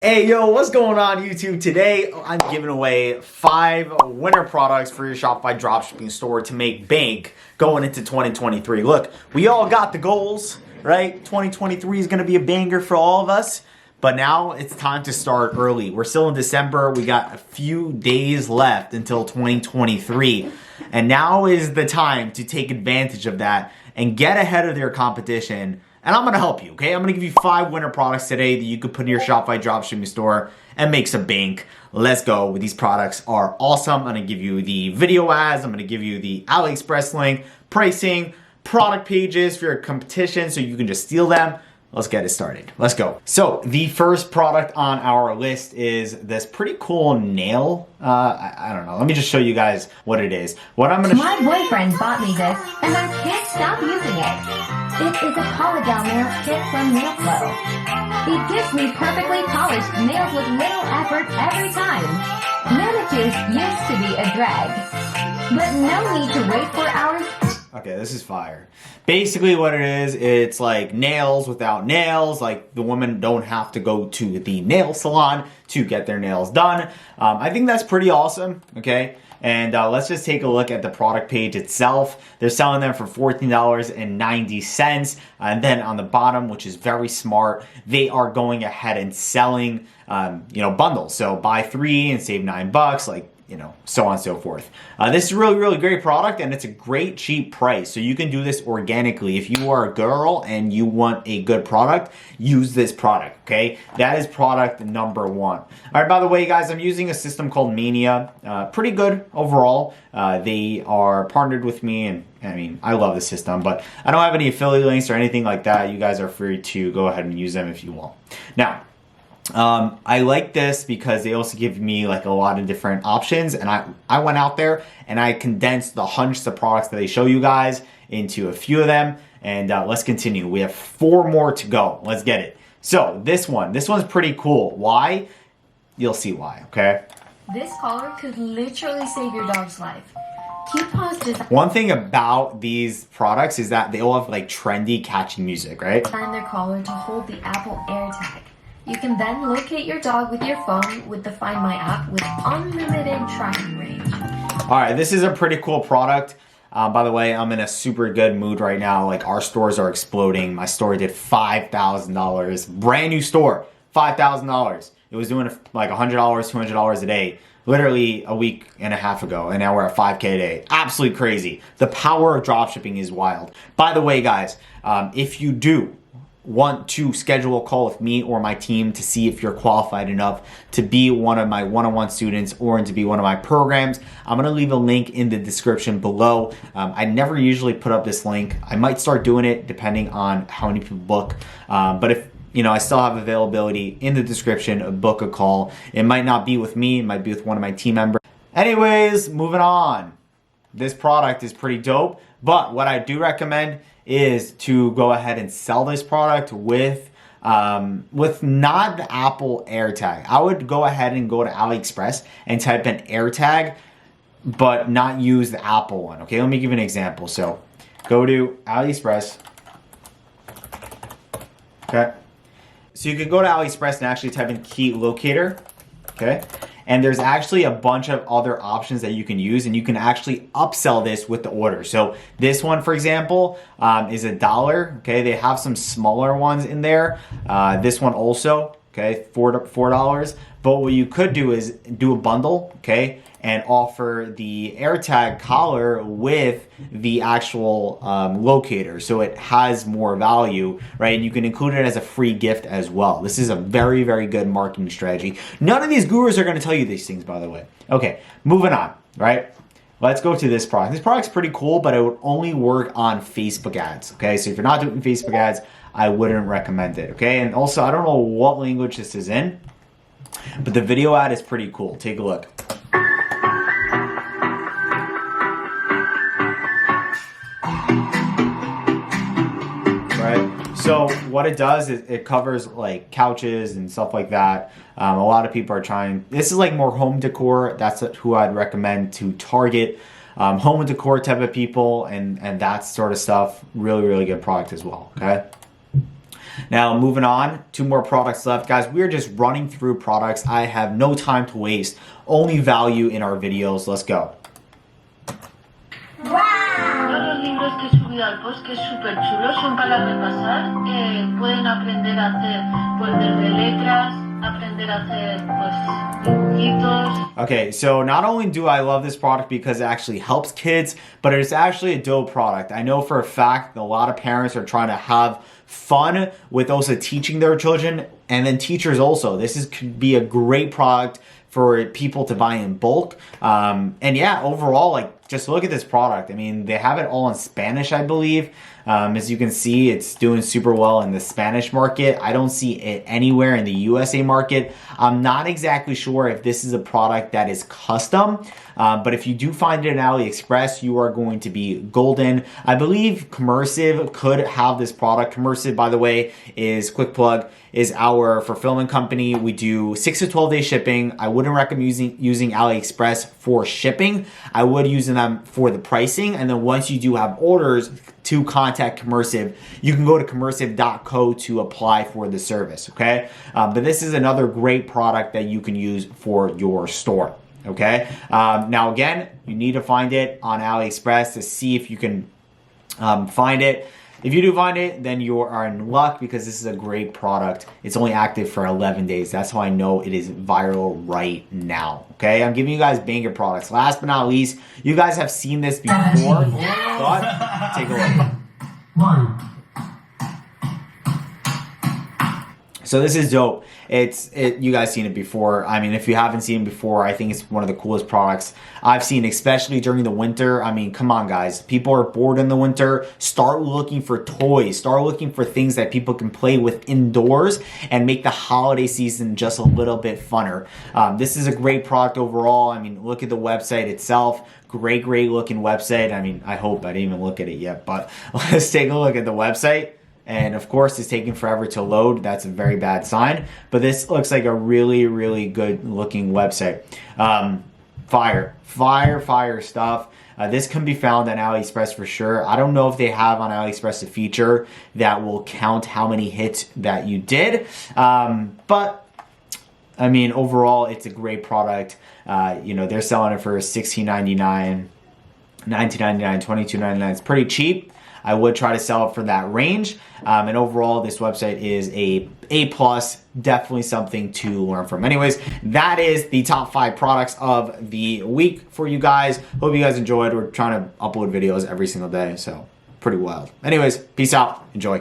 Hey yo, what's going on YouTube? Today I'm giving away 5 winter products for your Shopify dropshipping store to make bank going into 2023. Look, we all got the goals, right? 2023 is going to be a banger for all of us, but now it's time to start early. We're still in December. We got a few days left until 2023, and now is the time to take advantage of that and get ahead of your competition. And I'm going to help you, okay? I'm going to give you 5 winter products today that you could put in your Shopify dropshipping store and make some bank. Let's go. These products are awesome. I'm going to give you the video ads. I'm going to give you the AliExpress link, pricing, product pages for your competition so you can just steal them. Let's get it started. Let's go. So the first product on our list is this pretty cool nail. I don't know. Let me just show you guys what it is. My boyfriend bought me this and I can't stop using it. It is a polygel nail kit from Nail Flow. It gives me perfectly polished nails with little effort every time. Manicures used to be a drag, but no need to wait for hours. Okay, this is fire. Basically what it is, it's like nails without nails. Like the women don't have to go to the nail salon to get their nails done. I think that's pretty awesome, okay? And let's just take a look at the product page itself. They're selling them for $14.90. And then on the bottom, which is very smart, they are going ahead and selling, bundles. So buy 3 and save $9, like, so on and so forth. This is really, really great product, and it's a great cheap price. So you can do this organically. If you are a girl and you want a good product, use this product, okay? That is product number 1. All right, by the way, guys, I'm using a system called Mania. Pretty good overall. They are partnered with me, and I love the system, but I don't have any affiliate links or anything like that. You guys are free to go ahead and use them if you want. Now, I like this because they also give me like a lot of different options, and I went out there and I condensed the hundreds of products that they show you guys into a few of them, and let's continue. We have 4 more to go. Let's get it. So this one's pretty cool. Why? You'll see why, okay? This collar could literally save your dog's life. One thing about these products is that they all have like trendy, catchy music, right? Designed their collar to hold the Apple AirTag. You can then locate your dog with your phone with the Find My app with unlimited tracking range. All right, this is a pretty cool product. By the way, I'm in a super good mood right now. Like, our stores are exploding. My store did $5,000. Brand new store, $5,000. It was doing like $100, $200 a day, literally a week and a half ago, and now we're at $5K a day. Absolutely crazy. The power of dropshipping is wild. By the way, guys, if you do want to schedule a call with me or my team to see if you're qualified enough to be one of my one-on-one students or to be one of my programs, I'm going to leave a link in the description below. I never usually put up this link. I might start doing it depending on how many people book. But if I still have availability in the description, book a call. It might not be with me. It might be with one of my team members. Anyways, moving on. This product is pretty dope, but what I do recommend is to go ahead and sell this product with not the Apple AirTag. I would go ahead and go to AliExpress and type in AirTag, but not use the Apple one. Okay, let me give you an example. So go to AliExpress. Okay, so you can go to AliExpress and actually type in key locator. Okay. And there's actually a bunch of other options that you can use, and you can actually upsell this with the order. So this one, for example, is $1. Okay, they have some smaller ones in there. This one also, okay, $4. But what you could do is do a bundle, okay, and offer the AirTag collar with the actual locator, so it has more value, right? And you can include it as a free gift as well. This is a very, very good marketing strategy. None of these gurus are going to tell you these things, by the way. Okay, moving on, right? Let's go to this product. This product's pretty cool, but it would only work on Facebook ads, okay? So if you're not doing Facebook ads, I wouldn't recommend it, okay? And also, I don't know what language this is in, but the video ad is pretty cool. Take a look. So what it does is it covers like couches and stuff like that. A lot of people are trying. This is like more home decor. That's who I'd recommend to target. Home decor type of people and that sort of stuff. Really, really good product as well. Okay. Now, moving on, 2 more products left. Guys, we're just running through products. I have no time to waste. Only value in our videos. Let's go. Los libros que he subido al post, que es súper chulo, son para repasar. Pueden aprender a hacer, pues, desde letras, aprender a hacer, pues, dibujitos. Okay, so not only do I love this product because it actually helps kids, but it's actually a dope product. I know for a fact that a lot of parents are trying to have fun with also teaching their children, and then teachers also. This could be a great product for people to buy in bulk. And yeah, overall, like, just look at this product. I mean, they have it all in Spanish, I believe. As you can see, it's doing super well in the Spanish market. I don't see it anywhere in the USA market. I'm not exactly sure if this is a product that is custom, but if you do find it in AliExpress, you are going to be golden. I believe Commersive could have this product. Commersive, by the way, is, quick plug, is our fulfillment company. We do 6 to 12 day shipping. I wouldn't recommend using AliExpress for shipping. I would use them for the pricing. And then once you do have orders, to contact Commersive, you can go to commersive.co to apply for the service, okay? But this is another great product that you can use for your store, okay? Now, again, you need to find it on AliExpress to see if you can find it. If you do find it, then you are in luck because this is a great product. It's only active for 11 days. That's how I know it is viral right now. Okay, I'm giving you guys banger products. Last but not least, you guys have seen this before, but take a look. So this is dope. You guys seen it before. I mean, if you haven't seen it before, I think it's one of the coolest products I've seen, especially during the winter. I mean, come on, guys. People are bored in the winter. Start looking for toys. Start looking for things that people can play with indoors and make the holiday season just a little bit funner. This is a great product overall. I mean, look at the website itself. Great looking website. I mean, I hope I didn't even look at it yet, but let's take a look at the website. And of course, it's taking forever to load. That's a very bad sign. But this looks like a really good looking website. Fire stuff. This can be found on AliExpress for sure. I don't know if they have on AliExpress a feature that will count how many hits that you did. But I mean, overall, it's a great product. You know, they're selling it for $16.99, $19.99, $22.99. It's pretty cheap. I would try to sell it for that range. And overall, this website is A+, definitely something to learn from. Anyways, that is the top 5 products of the week for you guys. Hope you guys enjoyed. We're trying to upload videos every single day, so pretty wild. Anyways, peace out. Enjoy.